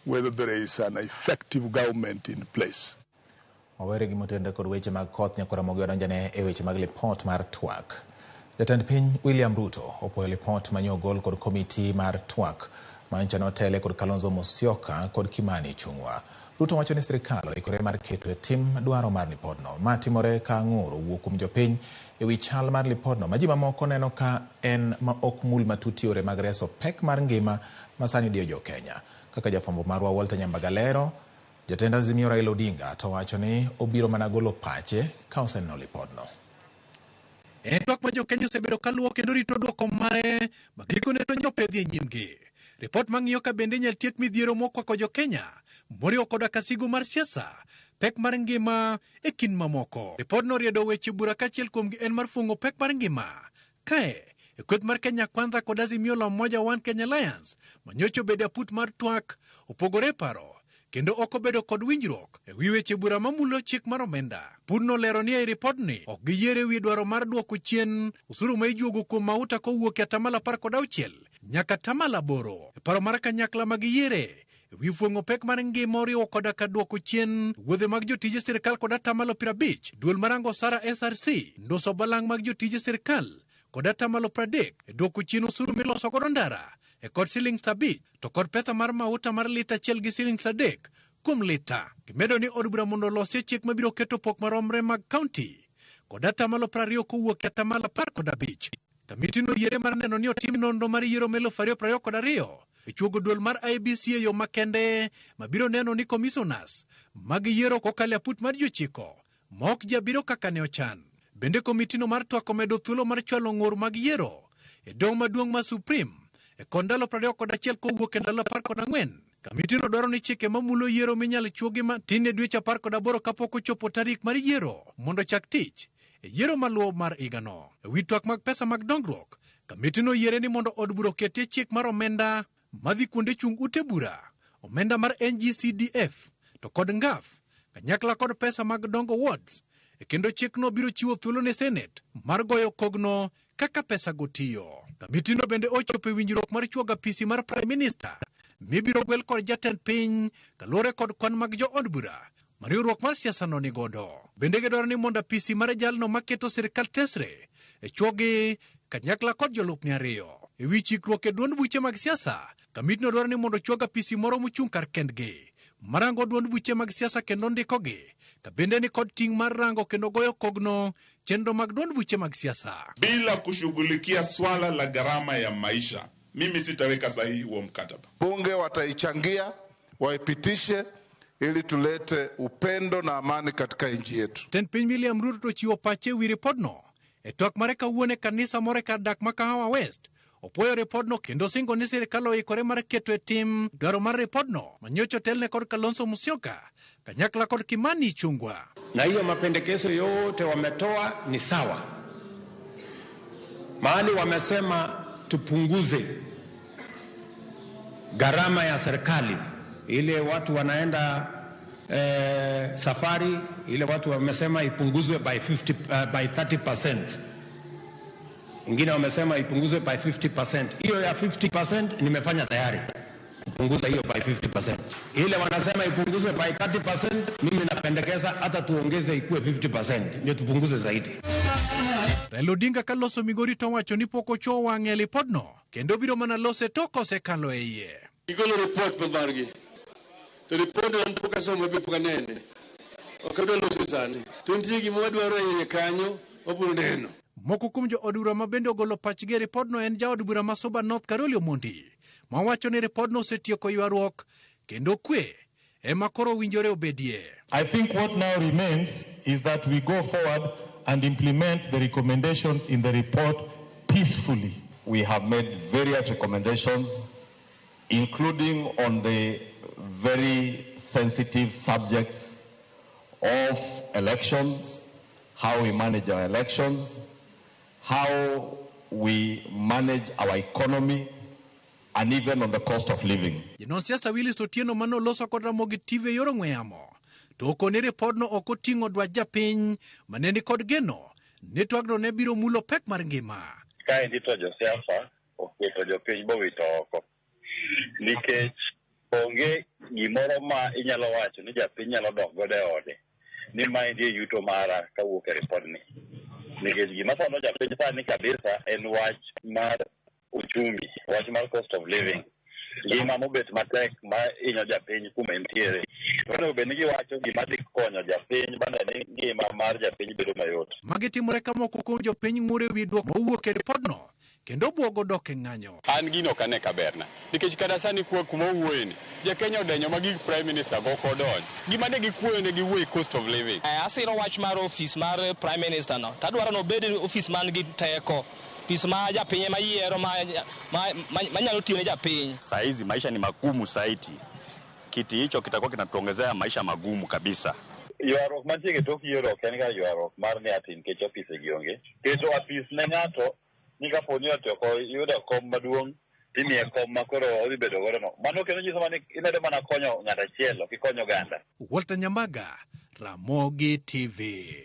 whether there is an effective government in place. Wawere gi motende kod weche mag koth nyakora mogi odonjane e weche mag lipot mar twak. Jatend piny William Ruto opoyo lipot manyo gol kod komiti mar twak manchano tele kod Kalonzo Musyoka kod Kimani Ichung'wa. Ruto wacho ni sirikal oikore mar keto e tim dwaro mar lipodno matimore ka ng'ur owuok kuom jopiny e wi chal mar lipodno ma ji mamoko neno ka en ma ok mul matut yore mag reso pek mar ngima ma sani diyo jo Kenya. Kaka jafwambo marwa Walter Nyambaga lero, jatend Azimio Raila Odinga to wacho ni obiro mana golo pache ka oseneno lipodno. Twak ma jo Kenya osebedo kaluwo kendo rito dwoko mare magikone to nyope dhi nyimgi. Ripot mang'iyo ka bende inyal tiek midhiero mokwako jo Kenya moriwo koda kasigu mar siasa, pek mar ngima e kind mamoko. Ripodno riedo weche bura kachiel kuomgi en mar fwengo pek mar ngima. Kae e kweth mar Kenya Kwanza kod Azimio la Umoja One Kenya Alliance manyocho bede aput mar twak opogore paro kendo ok obedo kod winjruok e wi weche bura mamulo chik mar omenda. Pudno lero ni e ripodni ok giyiere wi dwaro mar duoko chien usuru ma ijuogo kuom mauta kowuok e 16% nyaka 8%. E paro mar kanyakla ma giyiere e wi fwengo pek mar ngima oriwo koda ka duoko chien wuodhe mag jotije sirikal kod 50%, duol marango Sara SRC ndoso balang' mag jotije sirikal kod 30%, e duoko chien usuru miloso godo ndara e kod Sh5 to kod pesa mar mauta mar lita achiel gi Sh3 kuom lita. Gimedo ni od bura mondo olosi chik mabiro keto pok maromre mag kaunti kod 20% kowuok e 15%. Kamitino yiere mar neno ni otim nonro mar yiero 2022 e chuogo duol mar IEBC e yo makende mabiro neno ni commissioners mag yiero kokalo aput mar jochiko ma ok jabiro kaka ne ochan. Bende komitino mar twak omedo thuolo mar chwalo ng'ur mag yiero e dong maduong' ma Supreme e kod ndalo 21 kowuok e ndalo 14. Kamitino dwaro ni chike mamulo yiero minyalo chuogi matin e dweche 18 kapok ochopo tarik mar yiero mondo chak tich e yiero maluwo mar igano. E wi twak mag pesa mag dongruok, kamitino yiere ni mondo od bura oketie chik mar omenda madhi kuonde chung ute bura, omenda mar NGCDF to kod ngaf kanyakla kod pesa mag dongo wards, e kendo chikno biro chiwo thuolo ne Senate mar goyo kogno kaka pesa gotiyo. Kamitino bende ochopo e winjruok mar chuoga pisi mar Prime Minister mibiro gwel kod jatend piny kaluwore kod kwan mag jo od bura ma riwruok mar siasa no ni godo. Bende gidwaro ni mondo pisi mar jalno maketo sirikal tesre e chuogi kanyakla kod jolupni ariyo. E wi chikruok e duond buche mag siasa, kamitino dwaro ni mondo chuoga pisi moro mochung' kar kendgi marango duond buche mag siasa kendo ndikogi, ka bende ni kod ting' mar rango kendo goyo kogno chenro mag duond buche mag siasa. Bila kushughulikia swala la gharama ya maisha, mimi sitaweka sahihi huo mkataba. Bunge wataichangia, waipitishe ili tulete upendo na amani katika nchi yetu. Ten piny William Ruto chiwo pache wi ripodno e twak mare kawuone kanisa more kar dak ma Kahawa West. Opoyo ripodno kendo singo ni sirikal oikore mar keto e tim dwaro mar ripodno manyocho telne kod Kalonzo Musyoka kanyakla kod Kimani Ichung'wa. Na hiyo mapendekezo yote wametoa ni sawa. Mahali wamesema tupunguze gharama ya serikali, ile watu wanaenda safari, ile watu wamesema ipunguzwe by 30%. Ingine wamesema ipunguzwe by 50%. Hiyo ya 50% nimefanya tayari kupunguza hiyo by 50%. Ile wanasema ipunguzwe by 30%, mimi napendekeza hata tuongeze ikuwe 50%, ndio tupunguze zaidi. Raila Odinga kaloso Migori to wacho ni pok ocho wang'e lipodno kendo biro mana lose tok osekalo e iye. Igolo report mabargi. To report on poka somo bipo kanene. Okado lose sani. Tuntie gimo dwaro e iye kanyo obiro neno. Moko kuom jo od bura ma bende ogolo pachgi ripodno en jaod bura ma Suba North Karoli Omondi, ma wacho ni ripodno osetieko ywaruok kendo kwe ema koro winjore obedie. I think what now remains is that we go forward and implement the recommendations in the report peacefully. We have made various recommendations, including on the very sensitive subjects of elections, how we manage our elections, how we manage our economy, and even on the cost of living. Janon siasa Willis Otieno mano loso kod Ramogi TV yoro ng'we yamo. To okoni ripodno ok oting'o dwach japiny maneni kod geno ni twagno ne biro mulo pek mar ngima. Kaendi to josiasa oketo jopiny bowito oko nikech onge gimoro ma inyalo wacho ni japiny nyalo dok godo e ode ni ma ndie yuto mara kawuok e ripod ni. Nikech gima sano japiny sani kabisa en wach mar uchumi, wach mar cost of living. Gima mobet matek ma inyo japiny kuma entiere. Onego bed ni giwacho gima dhi konyo japiny bende ni ngima mar japiny bedo mayot. Magi timore ka moko kuom jopiny ng'ur ewi duoko mowuok e ripodno kendo buogo dok e ng'anyo. An gino kane kaberna nikech kada sani kuma wuoyeni jakenya odenyo ma gik prime minister go kodonyo gima ne gikuoyo ne giwuoyi cost of living. Asiro wach mar office mar prime minister no tadwaro no bed office man gi teko, office ma japiny ma yiero manyalo tiyo ne japiny. Saa hizi maisha ni magumu zaidi, kiti hicho kitakuwa kinatuongezea maisha magumu kabisa. Ywaruok mantie e tok yiero ok en ga ywaruok mar ni ati nikech office gionge. Keto office ne ng'ato ni kapo ni otoko yudo kom maduong' timiye kom makoro odhi bedo godo no. Mano kendo nyiso ni imedo mana konyo ng'at achiel, ok ikonyo oganda. Walter Nyambaga, Ramogi TV.